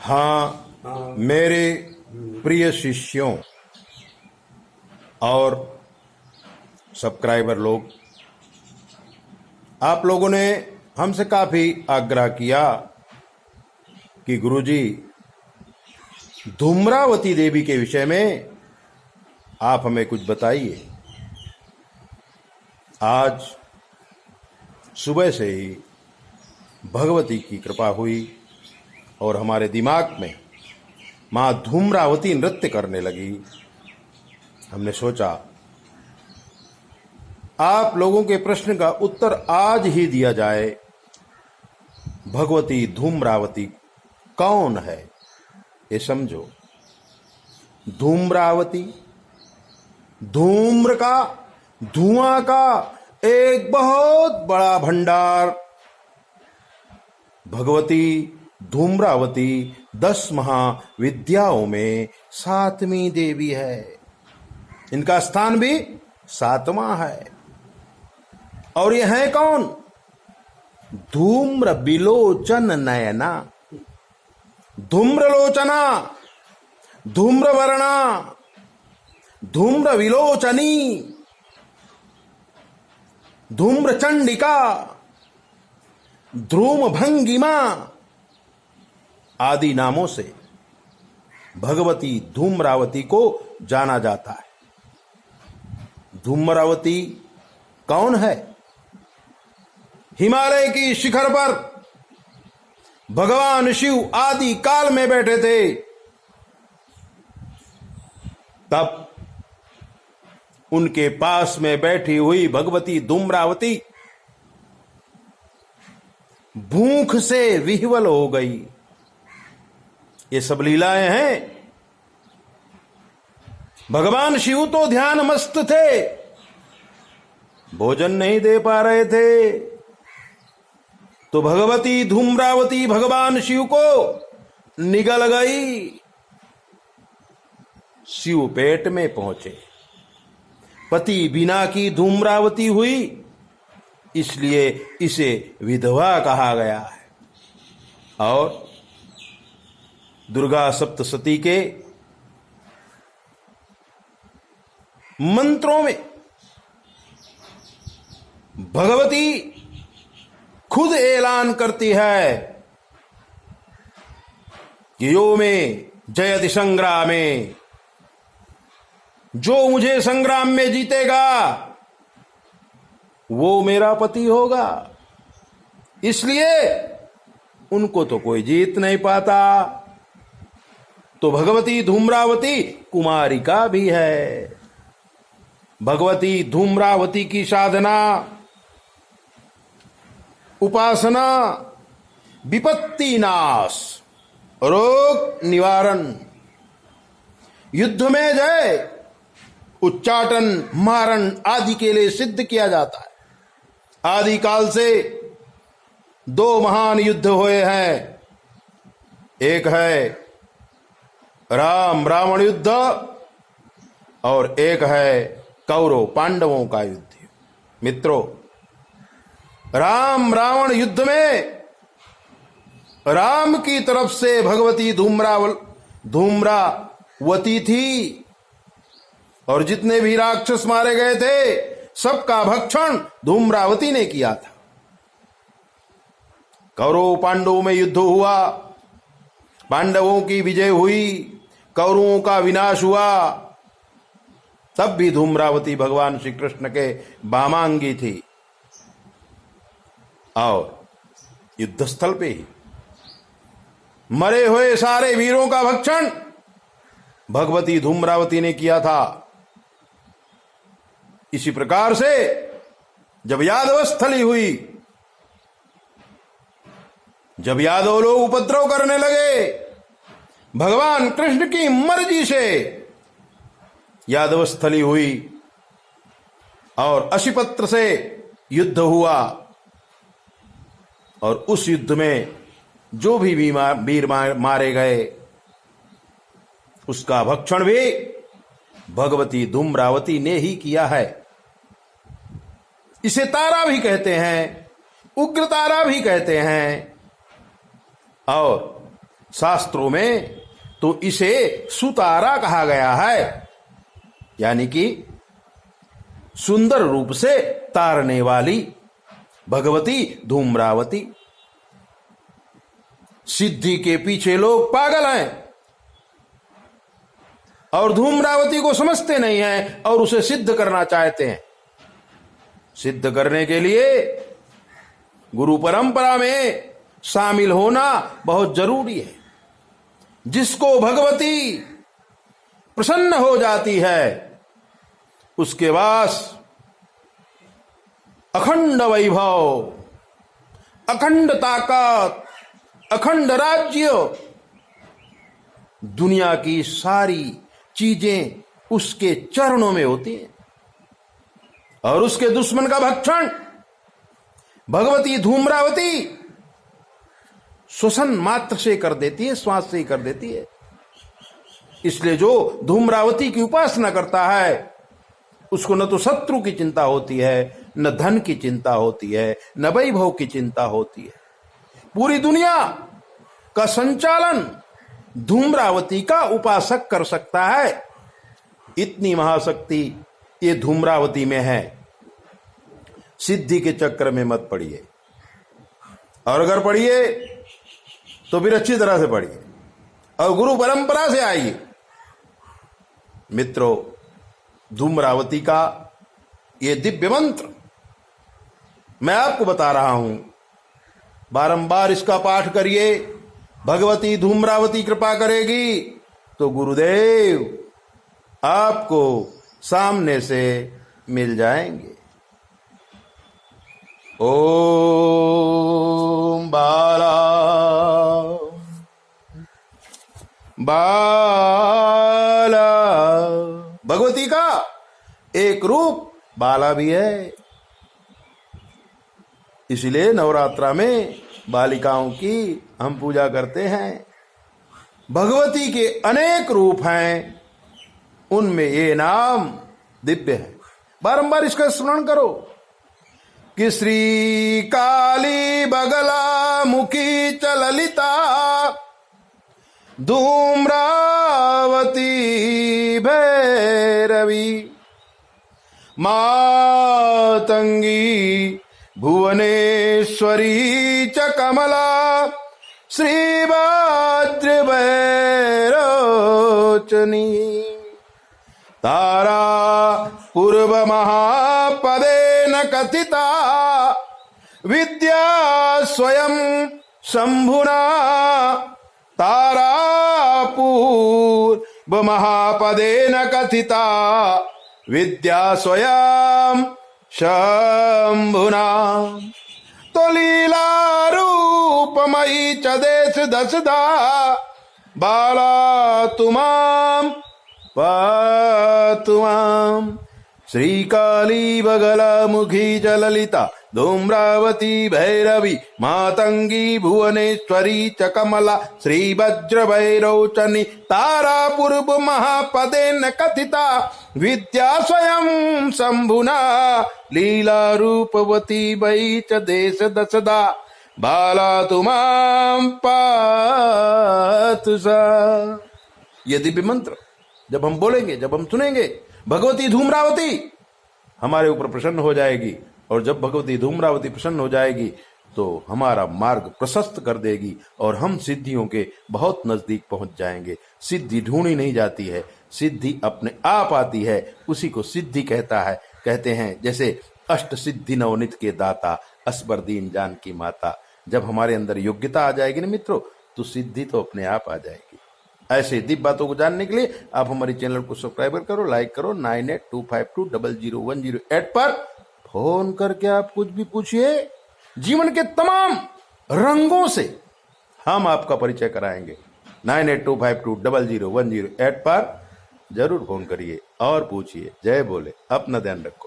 हाँ, मेरे प्रिय शिष्यों और सब्सक्राइबर लोग, आप लोगों ने हमसे काफी आग्रह किया कि गुरुजी धूम्रावती देवी के विषय में आप हमें कुछ बताइए। आज सुबह से ही भगवती की कृपा हुई और हमारे दिमाग में मां धूम्रावती नृत्य करने लगी। हमने सोचा आप लोगों के प्रश्न का उत्तर आज ही दिया जाए। भगवती धूम्रावती कौन है ये समझो। धूम्रावती धूम्र का, धुआं का एक बहुत बड़ा भंडार। भगवती धूम्रावती 10 महाविद्याओं में 7वीं देवी है। इनका स्थान भी 7वां है। और ये है कौन? धूम्र विलोचन नयना, धूम्रलोचना, धूम्रवर्णा, धूम्र विलोचनी, धूम्र चंडिका, ध्रूम भंगिमा आदि नामों से भगवती धूम्रावती को जाना जाता है। धूम्रावती कौन है? हिमालय की शिखर पर भगवान शिव आदि काल में बैठे थे। तब उनके पास में बैठी हुई भगवती धूम्रावती भूख से विह्वल हो गई। ये सब लीलाएं हैं। भगवान शिव तो ध्यान मस्त थे, भोजन नहीं दे पा रहे थे। तो भगवती धूम्रावती भगवान शिव को निगल गई। शिव पेट में पहुंचे। पति बिना की धूम्रावती हुई, इसलिए इसे विधवा कहा गया है। और दुर्गा सप्तशती के मंत्रों में भगवती खुद ऐलान करती है कि यो में जयति संग्रामे, जो मुझे संग्राम में जीतेगा वो मेरा पति होगा। इसलिए उनको तो कोई जीत नहीं पाता। तो भगवती धूम्रावती कुमारिका भी है। भगवती धूम्रावती की साधना, उपासना, विपत्ति नाश, रोग निवारण, युद्ध में जय, उच्चाटन, मारण आदि के लिए सिद्ध किया जाता है। आदि काल से 2 महान युद्ध हुए हैं। एक है राम रावण युद्ध और एक है कौरव पांडवों का युद्ध। मित्रों, राम रावण युद्ध में राम की तरफ से भगवती धूम्रावती थी और जितने भी राक्षस मारे गए थे सबका भक्षण धूम्रावती ने किया था। कौरव पांडवों में युद्ध हुआ, पांडवों की विजय हुई, कौरवों का विनाश हुआ। तब भी धूम्रावती भगवान श्री कृष्ण के वामांगी थी। और युद्धस्थल पे ही मरे हुए सारे वीरों का भक्षण भगवती धूम्रावती ने किया था। इसी प्रकार से जब यादव स्थली हुई, जब यादव लोग उपद्रव करने लगे, भगवान कृष्ण की मर्जी से यादव स्थली हुई और अशिपत्र से युद्ध हुआ। और उस युद्ध में जो भी वीर मारे गए उसका भक्षण भी भगवती धूम्रावती ने ही किया है। इसे तारा भी कहते हैं, उग्र तारा भी कहते हैं। और शास्त्रों में तो इसे सुतारा कहा गया है, यानी कि सुंदर रूप से तारने वाली भगवती धूम्रावती। सिद्धि के पीछे लोग पागल हैं और धूम्रावती को समझते नहीं हैं और उसे सिद्ध करना चाहते हैं। सिद्ध करने के लिए गुरु परंपरा में शामिल होना बहुत जरूरी है। जिसको भगवती प्रसन्न हो जाती है उसके पास अखंड वैभव, अखंड ताकत, अखंड राज्य, दुनिया की सारी चीजें उसके चरणों में होती हैं और उसके दुश्मन का भक्षण भगवती धूम्रावती श्वसन मात्र से कर देती है, श्वास से ही कर देती है। इसलिए जो धूम्रावती की उपासना करता है उसको न तो शत्रु की चिंता होती है, न धन की चिंता होती है, न वैभव की चिंता होती है। पूरी दुनिया का संचालन धूम्रावती का उपासक कर सकता है। इतनी महाशक्ति ये धूम्रावती में है। सिद्धि के चक्र में मत पड़िए, और अगर पढ़िए तो फिर अच्छी तरह से पढ़िए और गुरु परंपरा से आइए। मित्रों, धूम्रावती का ये दिव्य मंत्र मैं आपको बता रहा हूं, बारंबार इसका पाठ करिए। भगवती धूम्रावती कृपा करेगी तो गुरुदेव आपको सामने से मिल जाएंगे। ओम बाला बाला, भगवती का एक रूप बाला भी है। इसलिए नवरात्रा में बालिकाओं की हम पूजा करते हैं। भगवती के अनेक रूप हैं, उनमें ये नाम दिव्य है। बारंबार इसका स्मरण करो कि श्री काली बगला मुखी च ललिता धूम्रावती भैरवी मातंगी भुवनेश्वरी च कमला श्री वज्र भैरोचनी तारा पूर्व महापदे न कथिता विद्या स्वयं शंभुना तारा पूर्व महापदे न कथिता विद्या स्वयं शंभुना तो लीला रूपमयी च देश दशदा बाला तुमाम पातुमाम श्री काली बगला मुखी च ललिता धूम्रावती भैरवी मातंगी भुवनेश्वरी च कमला श्री वज्र भैरोचनी तारा पूर्व महापदे न कथिता विद्या स्वयं शंभुना लीला रूपवती वै च देश दशदा बाला तुमाम पातु सा। ये दिव्य मंत्र जब हम बोलेंगे, जब हम सुनेंगे, भगवती धूम्रावती हमारे ऊपर प्रसन्न हो जाएगी। और जब भगवती धूम्रावती प्रसन्न हो जाएगी तो हमारा मार्ग प्रशस्त कर देगी और हम सिद्धियों के बहुत नजदीक पहुंच जाएंगे। सिद्धि ढूंढी नहीं जाती है, सिद्धि अपने आप आती है, उसी को सिद्धि कहते हैं। जैसे अष्ट सिद्धि नवनित के दाता असबर दीन जान की माता। जब हमारे अंदर योग्यता आ जाएगी ना मित्रों, तो सिद्धि तो अपने आप आ जाएगी। ऐसे दिव्य बातों को जानने के लिए आप हमारे चैनल को सब्सक्राइब करो, लाइक करो। 98252008 पर फोन करके आप कुछ भी पूछिए। जीवन के तमाम रंगों से हम आपका परिचय कराएंगे। 98252008 पर जरूर फोन करिए और पूछिए। जय बोले, अपना ध्यान रखो।